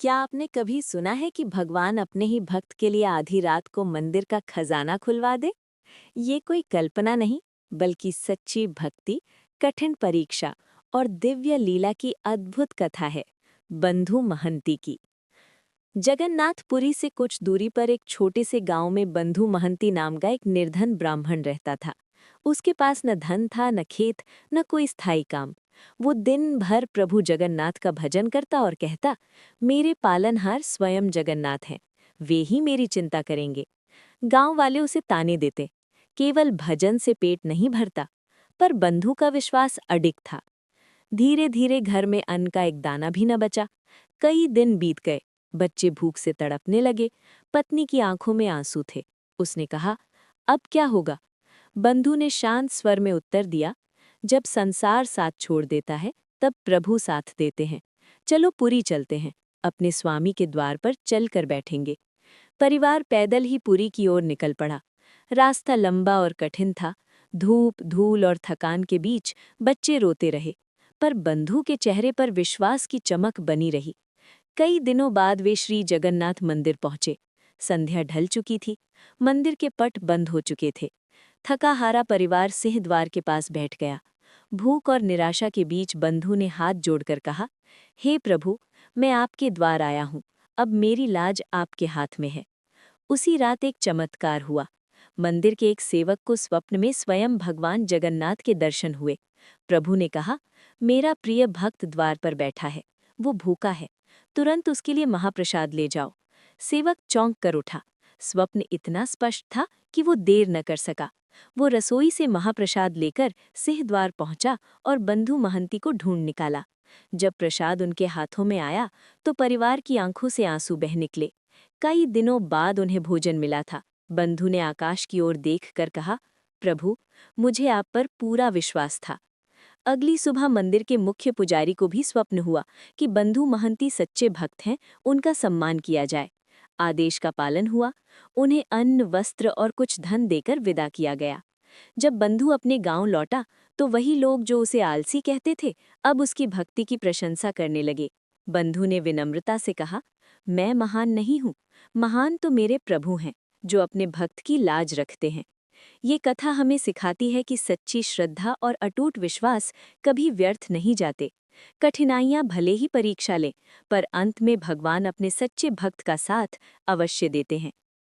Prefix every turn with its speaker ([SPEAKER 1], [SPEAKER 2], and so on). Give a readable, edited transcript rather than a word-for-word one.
[SPEAKER 1] क्या आपने कभी सुना है कि भगवान अपने ही भक्त के लिए आधी रात को मंदिर का खजाना खुलवा दे? ये कोई कल्पना नहीं, बल्कि सच्ची भक्ति, कठिन परीक्षा और दिव्य लीला की अद्भुत कथा है। बंधु महंती की। जगन्नाथपुरी से कुछ दूरी पर एक छोटे से गांव में बंधु महंती नाम का एक निर्धन ब्राह्मण रहता था। उसके पास न धन था, न खेत, न कोई स्थायी काम। वो दिन भर प्रभु जगन्नाथ का भजन करता और कहता, मेरे पालनहार स्वयं जगन्नाथ हैं, वे ही मेरी चिंता करेंगे। गांव वाले उसे ताने देते, केवल भजन से पेट नहीं भरता। पर बंधु का विश्वास अडिग था। धीरे धीरे घर में अन्न का एक दाना भी न बचा। कई दिन बीत गए, बच्चे भूख से तड़पने लगे, पत्नी की आंखों में आंसू थे। उसने कहा, अब क्या होगा? बंधु ने शांत स्वर में उत्तर दिया, जब संसार साथ छोड़ देता है तब प्रभु साथ देते हैं। चलो पुरी चलते हैं, अपने स्वामी के द्वार पर चल कर बैठेंगे। परिवार पैदल ही पुरी की ओर निकल पड़ा। रास्ता लंबा और कठिन था। धूप, धूल और थकान के बीच बच्चे रोते रहे, पर बंधु के चेहरे पर विश्वास की चमक बनी रही। कई दिनों बाद वे श्री जगन्नाथ मंदिर पहुंचे। संध्या ढल चुकी थी, मंदिर के पट बंद हो चुके थे। थका हारा परिवार सिंह द्वार के पास बैठ गया। भूख और निराशा के बीच बंधु ने हाथ जोड़कर कहा, हे प्रभु, मैं आपके द्वार आया हूँ, अब मेरी लाज आपके हाथ में है। उसी रात एक चमत्कार हुआ। मंदिर के एक सेवक को स्वप्न में स्वयं भगवान जगन्नाथ के दर्शन हुए। प्रभु ने कहा, मेरा प्रिय भक्त द्वार पर बैठा है, वो भूखा है, तुरंत उसके लिए महाप्रसाद ले जाओ। सेवक चौंक कर उठा। स्वप्न इतना स्पष्ट था कि वो देर न कर सका। वो रसोई से महाप्रसाद लेकर सिंह द्वार पहुंचा और बंधु महंती को ढूंढ निकाला। जब प्रसाद उनके हाथों में आया तो परिवार की आंखों से आंसू बह निकले। कई दिनों बाद उन्हें भोजन मिला था। बंधु ने आकाश की ओर देखकर कहा, प्रभु, मुझे आप पर पूरा विश्वास था। अगली सुबह मंदिर के मुख्य पुजारी को भी स्वप्न हुआ कि बंधु महंती सच्चे भक्त हैं, उनका सम्मान किया जाए। आदेश का पालन हुआ। उन्हें अन्न, वस्त्र और कुछ धन देकर विदा किया गया। जब बंधु अपने गांव लौटा तो वही लोग जो उसे आलसी कहते थे, अब उसकी भक्ति की प्रशंसा करने लगे। बंधु ने विनम्रता से कहा, मैं महान नहीं हूँ, महान तो मेरे प्रभु हैं, जो अपने भक्त की लाज रखते हैं। ये कथा हमें सिखाती है कि सच्ची श्रद्धा और अटूट विश्वास कभी व्यर्थ नहीं जाते। कठिनाइयां भले ही परीक्षा लें, पर अंत में भगवान अपने सच्चे भक्त का साथ अवश्य देते हैं।